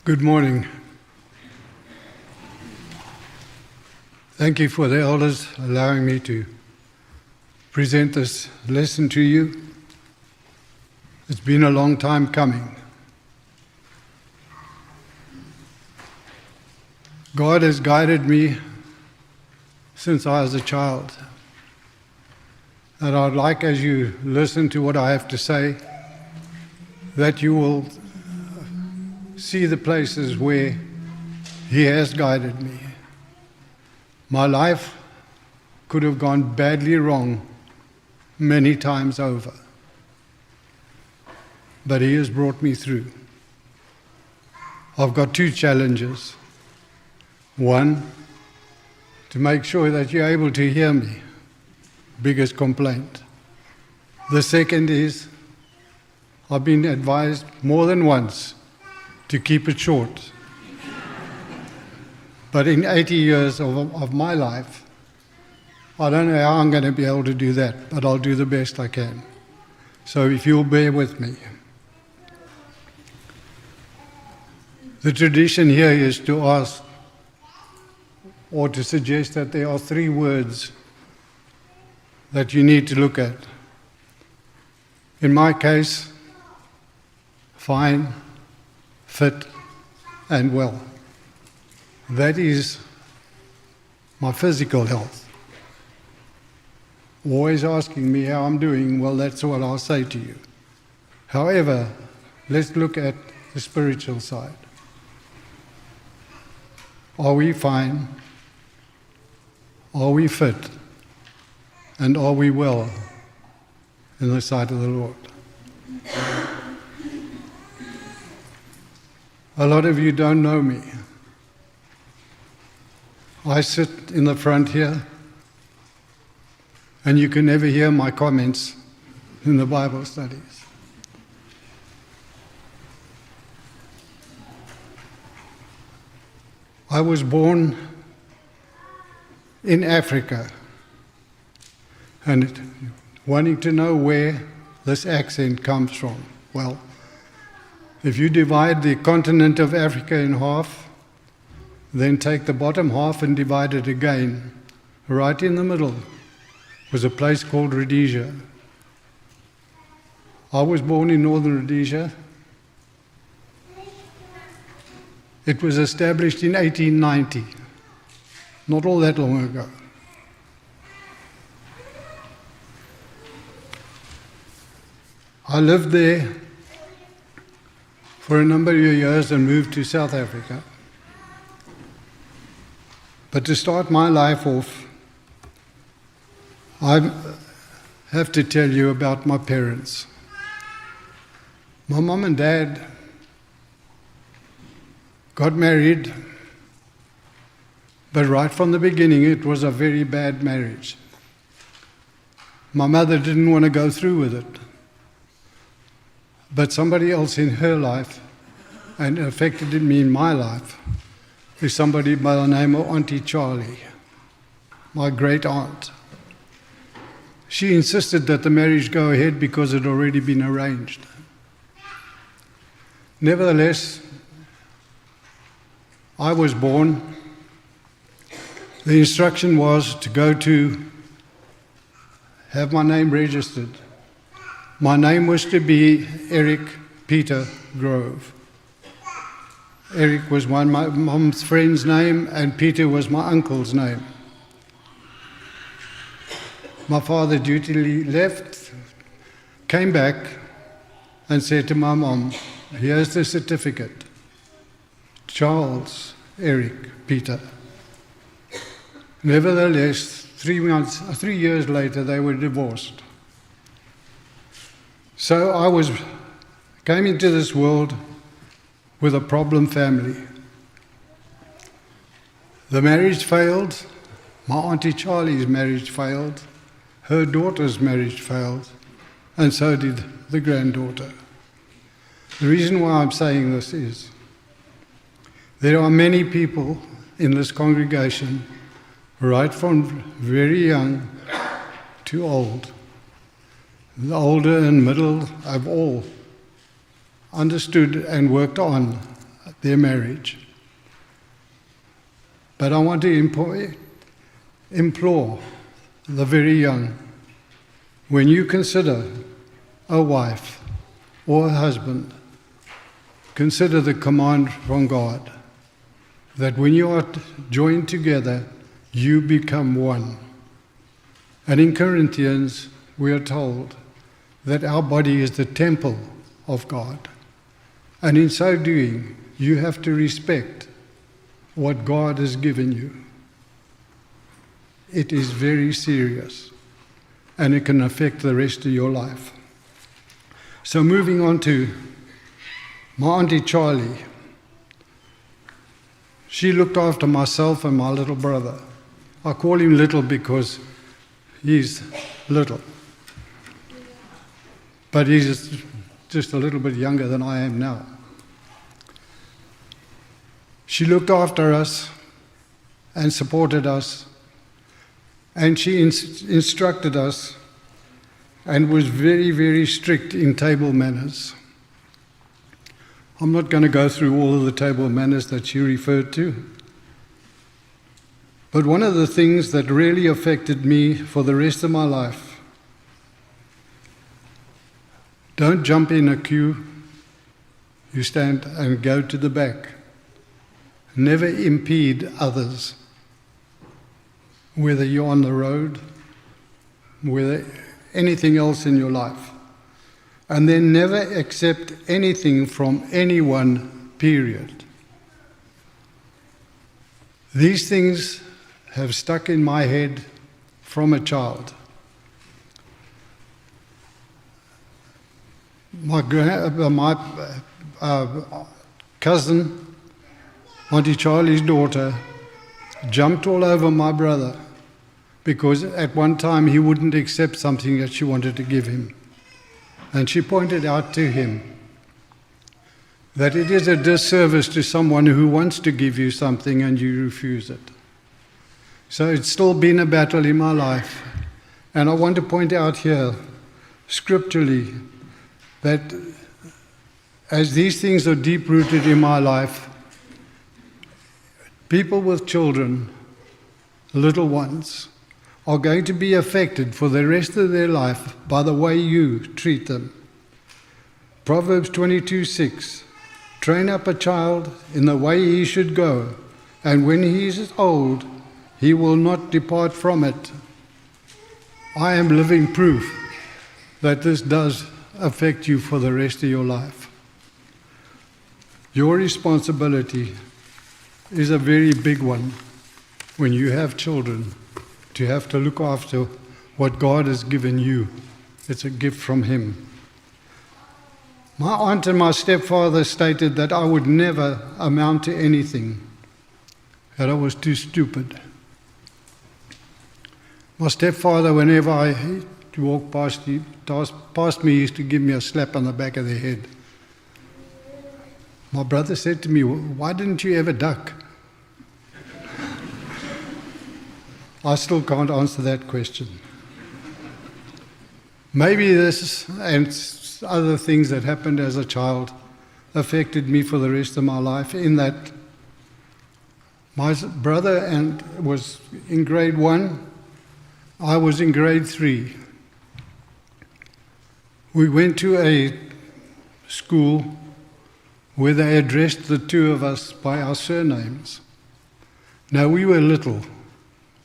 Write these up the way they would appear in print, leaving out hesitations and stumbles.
Good morning. Thank you for the elders allowing me to present this lesson to you. It's been a long time coming. God has guided me since I was a child. And I'd like, as you listen to what I have to say, that you will see the places where He has guided me. My life could have gone badly wrong many times over, but He has brought me through. I've got two challenges. One, to make sure that you're able to hear me, biggest complaint. The second is, I've been advised more than once to keep it short. But in 80 years of my life, I don't know how I'm going to be able to do that, but I'll do the best I can. So if you'll bear with me. The tradition here is to ask or to suggest that there are three words that you need to look at. In my case, fine, fit, and well. That is my physical health. Always asking me how I'm doing, well, that's what I'll say to you. However, let's look at the spiritual side. Are we fine? Are we fit? And are we well in the sight of the Lord? A lot of you don't know me. I sit in the front here, and you can never hear my comments in the Bible studies. I was born in Africa, and wanting to know where this accent comes from. Well, if you divide the continent of Africa in half, then take the bottom half and divide it again. Right in the middle was a place called Rhodesia. I was born in northern Rhodesia. It was established in 1890, not all that long ago. I lived there for a number of years and moved to South Africa. But to start my life off, I have to tell you about my parents. My mom and dad got married, but right from the beginning it was a very bad marriage. My mother didn't want to go through with it. But somebody else in her life, and it affected me in my life, is somebody by the name of Auntie Charlie, my great aunt. She insisted that the marriage go ahead because it had already been arranged. Nevertheless, I was born. The instruction was to go to have my name registered. My name was to be Eric Peter Grove. Eric was my mom's friend's name, and Peter was my uncle's name. My father dutifully left, came back, and said to my mom, "Here's the certificate. Charles Eric Peter." Nevertheless, 3 years later, they were divorced. So I came into this world with a problem family. The marriage failed. My Auntie Charlie's marriage failed. Her daughter's marriage failed. And so did the granddaughter. The reason why I'm saying this is there are many people in this congregation, right from very young to old. The older and middle have all understood and worked on their marriage. But I want to implore the very young, when you consider a wife or a husband, consider the command from God that when you are joined together, you become one. And in Corinthians, we are told that our body is the temple of God. And in so doing, you have to respect what God has given you. It is very serious, and it can affect the rest of your life. So moving on to my Auntie Charlie. She looked after myself and my little brother. I call him little because he's little. But he's just a little bit younger than I am now. She looked after us and supported us, and she instructed us and was very, very strict in table manners. I'm not going to go through all of the table manners that she referred to, but one of the things that really affected me for the rest of my life: don't jump in a queue, you stand and go to the back. Never impede others, whether you're on the road, whether anything else in your life. And then never accept anything from anyone, period. These things have stuck in my head from a child. My cousin, Auntie Charlie's daughter, jumped all over my brother because at one time he wouldn't accept something that she wanted to give him. And she pointed out to him that it is a disservice to someone who wants to give you something and you refuse it. So it's still been a battle in my life. And I want to point out here, scripturally, that as these things are deep-rooted in my life, people with children, little ones, are going to be affected for the rest of their life by the way you treat them. Proverbs 22:6, train up a child in the way he should go, and when he is old, he will not depart from it. I am living proof that this does affect you for the rest of your life. Your responsibility is a very big one when you have children, to have to look after what God has given you. It's a gift from Him. My aunt and my stepfather stated that I would never amount to anything, that I was too stupid. My stepfather, whenever I walked past me, he used to give me a slap on the back of the head. My brother said to me, "Why didn't you ever duck?" I still can't answer that question. Maybe this and other things that happened as a child affected me for the rest of my life, in that my brother was in grade 1, I was in grade 3. We went to a school where they addressed the two of us by our surnames. Now, we were little.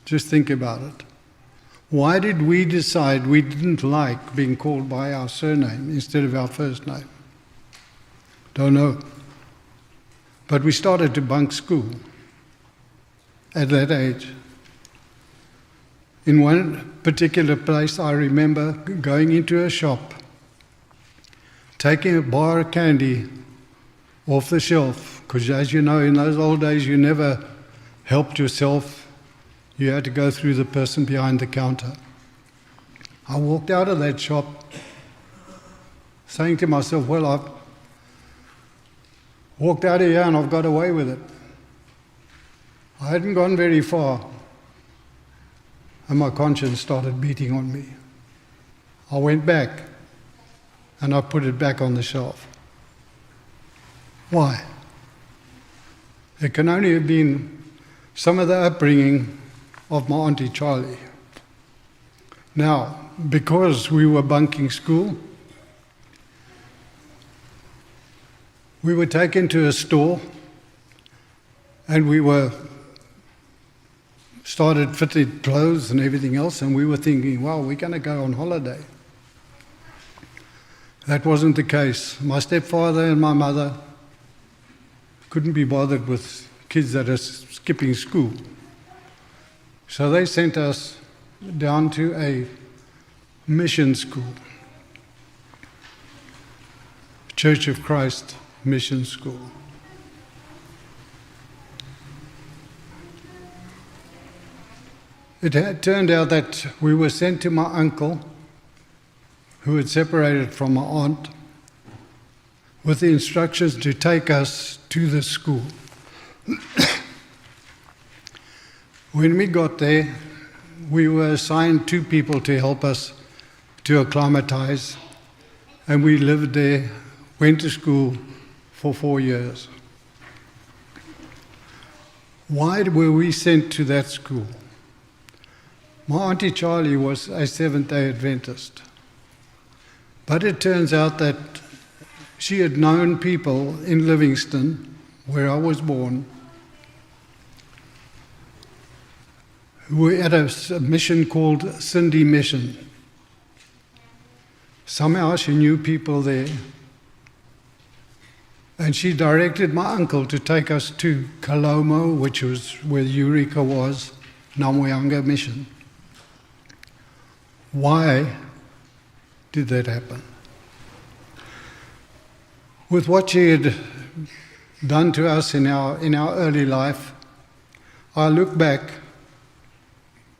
Just think about it. Why did we decide we didn't like being called by our surname instead of our first name? Don't know. But we started to bunk school at that age. In one particular place, I remember going into a shop, taking a bar of candy off the shelf, because as you know, in those old days, you never helped yourself. You had to go through the person behind the counter. I walked out of that shop saying to myself, well, I've walked out of here and I've got away with it. I hadn't gone very far, and my conscience started beating on me. I went back and I put it back on the shelf. Why? It can only have been some of the upbringing of my Auntie Charlie. Now, because we were bunking school, we were taken to a store and we started fitting clothes and everything else, and we were thinking, well, we're going to go on holiday. That wasn't the case. My stepfather and my mother couldn't be bothered with kids that are skipping school. So they sent us down to a mission school, Church of Christ Mission School. It had turned out that we were sent to my uncle, who had separated from my aunt, with the instructions to take us to the school. When we got there, we were assigned 2 people to help us to acclimatize, and we lived there, went to school for 4 years. Why were we sent to that school? My Auntie Charlie was a Seventh-day Adventist. But it turns out that she had known people in Livingston, where I was born, who were at a mission called Cindy Mission. Somehow she knew people there. And she directed my uncle to take us to Kalomo, which was where Eureka was, Namwayanga Mission. Why did that happen? With what she had done to us in our early life, I look back,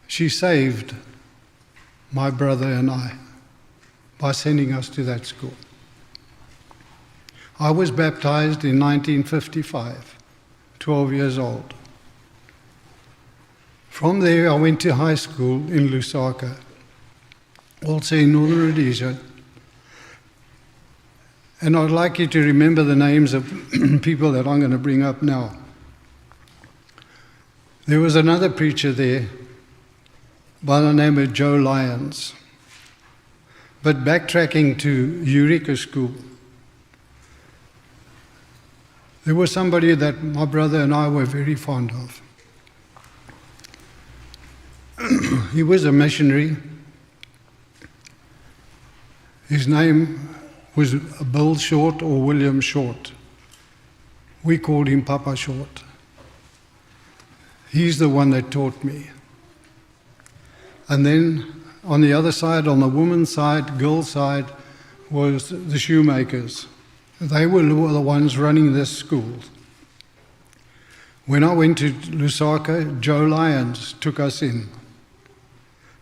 she saved my brother and I by sending us to that school. I was baptized in 1955, 12 years old. From there I went to high school in Lusaka, also in Northern Rhodesia. And I'd like you to remember the names of people that I'm going to bring up now. There was another preacher there by the name of Joe Lyons. But backtracking to Eureka School, there was somebody that my brother and I were very fond of. He was a missionary. His name was Bill Short or William Short. We called him Papa Short. He's the one that taught me. And then on the other side, on the woman's side, girl's side, was the shoemakers. They were the ones running this school. When I went to Lusaka, Joe Lyons took us in.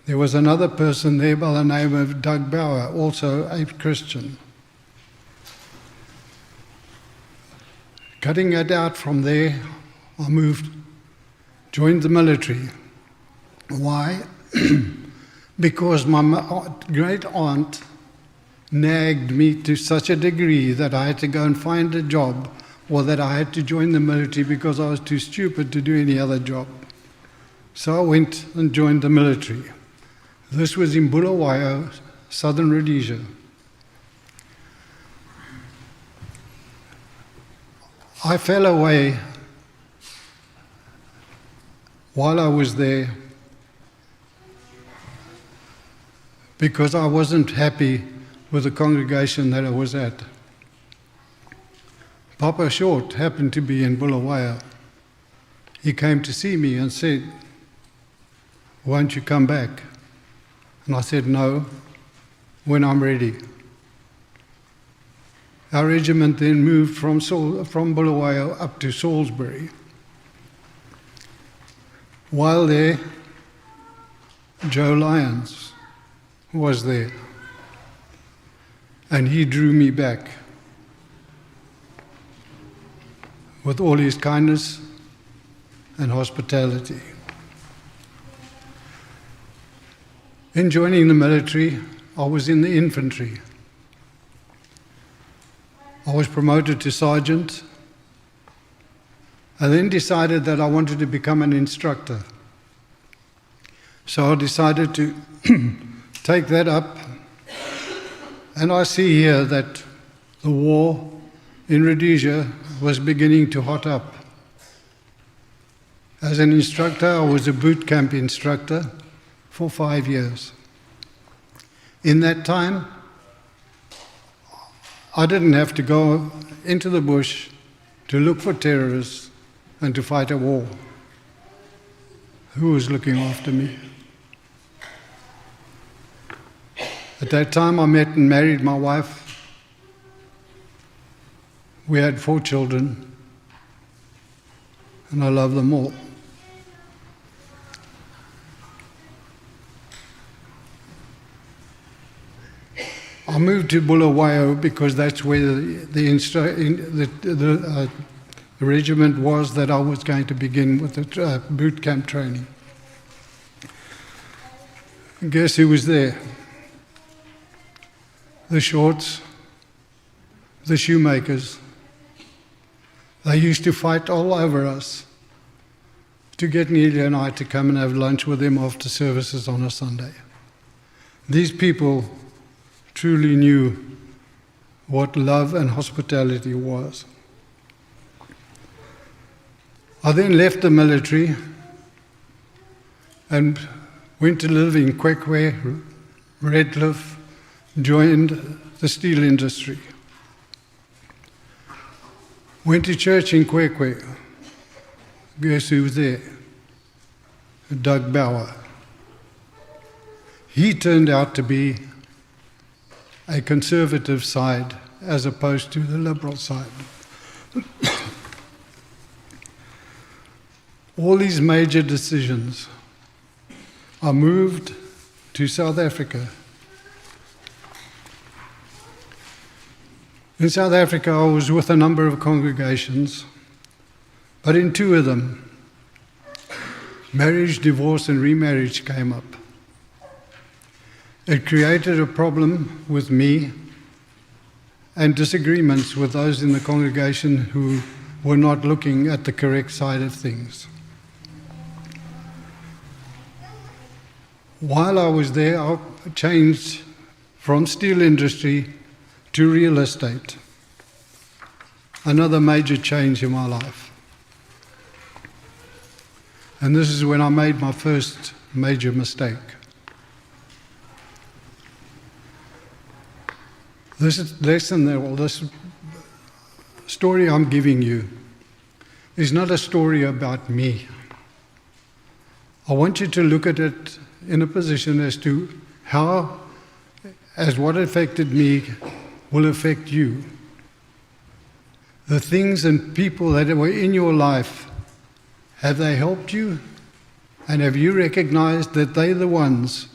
There was another person there by the name of Doug Bauer, also a Christian. Cutting it out from there, I joined the military. Why? Because my great aunt nagged me to such a degree that I had to go and find a job, or that I had to join the military because I was too stupid to do any other job. So I went and joined the military. This was in Bulawayo, Southern Rhodesia. I fell away while I was there because I wasn't happy with the congregation that I was at. Papa Short happened to be in Bulawayo. He came to see me and said, "Won't you come back?" And I said, "No, when I'm ready." Our regiment then moved from Bulawayo up to Salisbury. While there, Joe Lyons was there, and he drew me back with all his kindness and hospitality. In joining the military, I was in the infantry. I was promoted to sergeant, I then decided that I wanted to become an instructor. So I decided to take that up, and I see here that the war in Rhodesia was beginning to hot up. As an instructor, I was a boot camp instructor for 5 years. In that time, I didn't have to go into the bush to look for terrorists and to fight a war. Who was looking after me? At that time, I met and married my wife. We had 4 children, and I love them all. I moved to Bulawayo because that's where the regiment was that I was going to begin with the boot camp training. And guess who was there? The Shorts, the Shoemakers. They used to fight all over us to get Nelia and I to come and have lunch with them after services on a Sunday. These people truly knew what love and hospitality was. I then left the military and went to live in Kwekwe, Redcliffe, joined the steel industry. Went to church in Kwekwe. Guess who was there? Doug Bauer. He turned out to be a conservative side as opposed to the liberal side. All these major decisions, I moved to South Africa. In South Africa, I was with a number of congregations, but in 2 of them, marriage, divorce, and remarriage came up. It created a problem with me and disagreements with those in the congregation who were not looking at the correct side of things. While I was there, I changed from steel industry to real estate. Another major change in my life. And this is when I made my first major mistake. This lesson, or this story I'm giving you, is not a story about me. I want you to look at it in a position as to how, as what affected me, will affect you. The things and people that were in your life, have they helped you? And have you recognized that they're the ones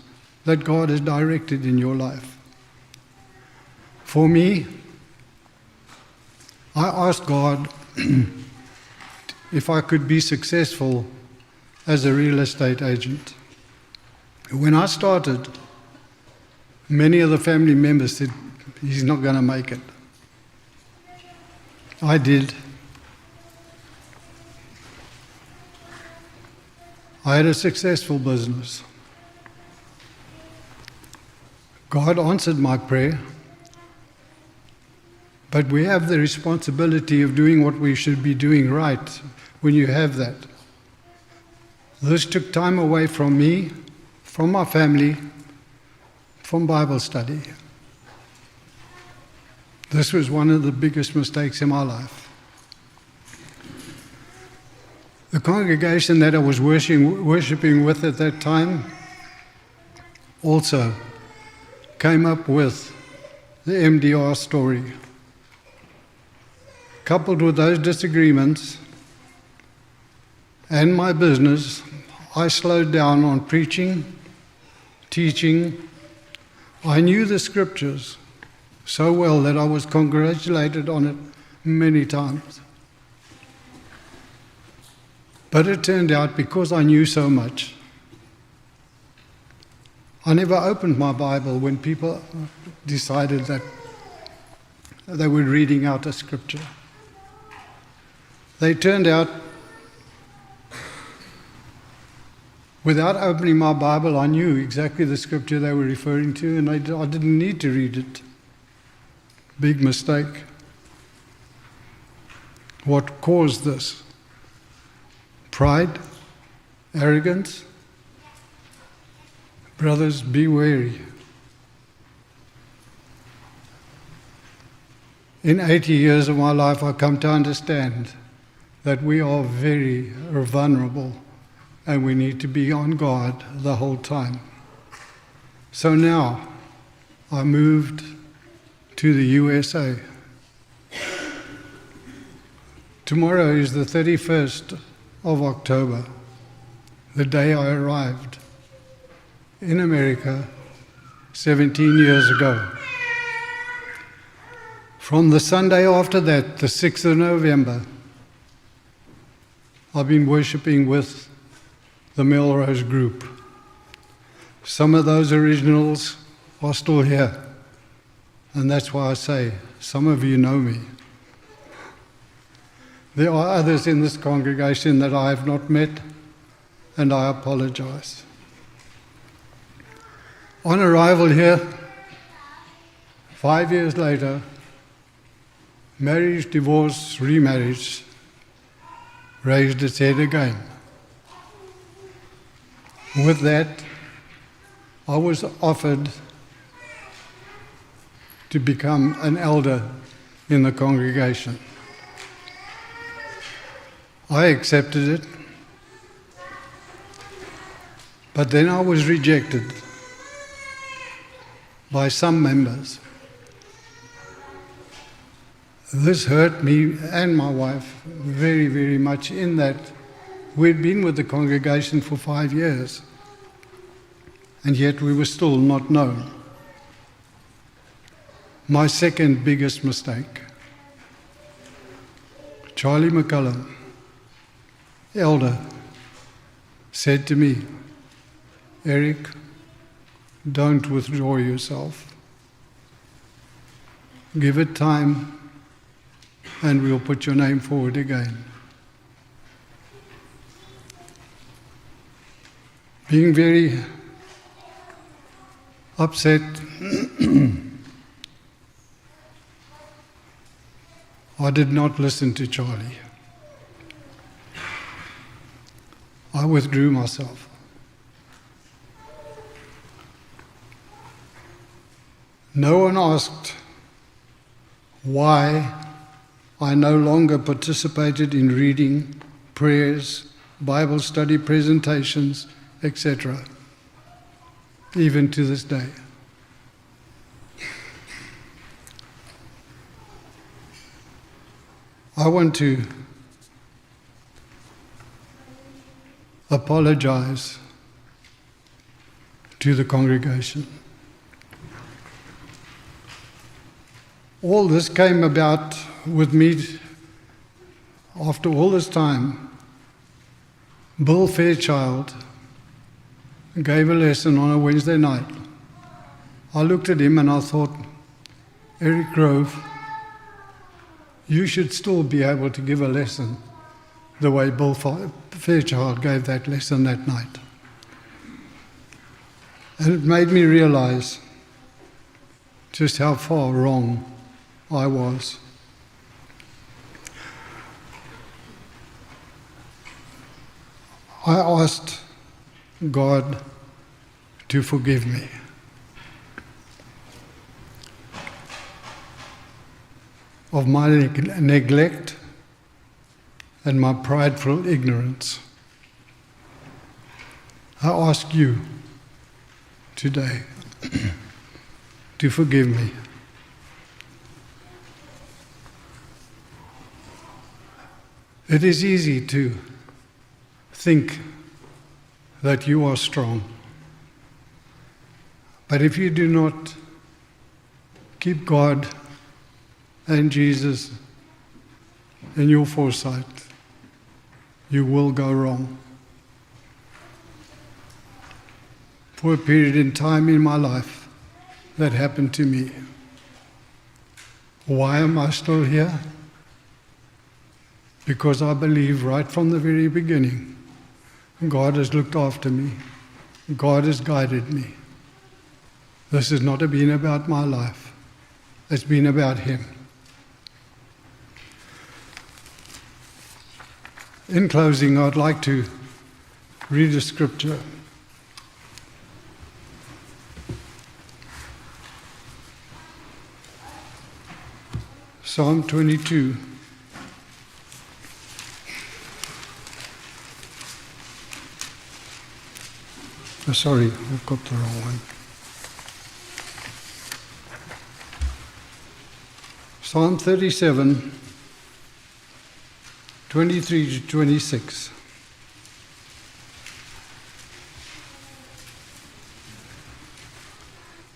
that God has directed in your life? For me, I asked God if I could be successful as a real estate agent. When I started, many of the family members said, he's not going to make it. I did. I had a successful business. God answered my prayer. But we have the responsibility of doing what we should be doing right when you have that. This took time away from me, from my family, from Bible study. This was one of the biggest mistakes in my life. The congregation that I was worshiping with at that time also came up with the MDR story. Coupled with those disagreements and my business, I slowed down on preaching, teaching. I knew the scriptures so well that I was congratulated on it many times. But it turned out, because I knew so much, I never opened my Bible when people decided that they were reading out a scripture. They turned out Without opening my Bible, I knew exactly the scripture they were referring to, and I didn't need to read it. Big mistake. What caused this? Pride? Arrogance? Brothers, be wary. In 80 years of my life, I've come to understand that we are very vulnerable and we need to be on guard the whole time. So now, I moved to the USA. Tomorrow is the 31st of October, the day I arrived in America 17 years ago. From the Sunday after that, the 6th of November, I've been worshiping with the Melrose group. Some of those originals are still here, and that's why I say, some of you know me. There are others in this congregation that I have not met, and I apologize. On arrival here, 5 years later, marriage, divorce, remarriage raised its head again. With that, I was offered to become an elder in the congregation. I accepted it, but then I was rejected by some members. This hurt me and my wife very, very much, in that we'd been with the congregation for 5 years, and yet we were still not known. My second biggest mistake. Charlie McCullum, elder, said to me, "Eric, don't withdraw yourself. Give it time, and we'll put your name forward again." Being very upset, I did not listen to Charlie. I withdrew myself. No one asked why I no longer participated in reading, prayers, Bible study presentations, etc., even to this day. I want to apologize to the congregation. All this came about with me after all this time. Bill Fairchild gave a lesson on a Wednesday night. I looked at him and I thought, Eric Grove, you should still be able to give a lesson the way Bill Fairchild gave that lesson that night. And it made me realize just how far wrong I was. I asked God to forgive me. Of my neglect and my prideful ignorance. I ask you today to forgive me. It is easy to think that you are strong, but if you do not keep God and Jesus in your foresight, you will go wrong. For a period in time in my life, that happened to me. Why am I still here? Because I believe right from the very beginning God has looked after me. God has guided me. This has not been about my life. It's been about Him. In closing, I'd like to read a scripture. Psalm 22. Oh, sorry, I've got the wrong one. Psalm 37, 23 to 26.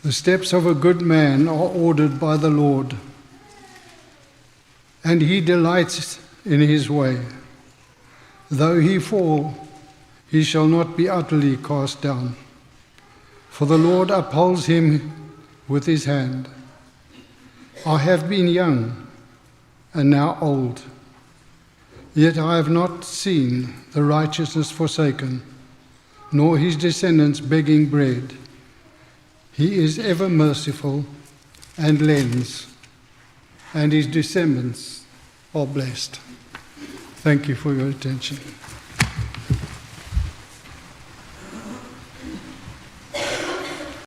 The steps of a good man are ordered by the Lord, and He delights in his way. Though he fall, he shall not be utterly cast down, for the Lord upholds him with His hand. I have been young and now old, yet I have not seen the righteousness forsaken, nor his descendants begging bread. He is ever merciful and lends, and his descendants are blessed. Thank you for your attention.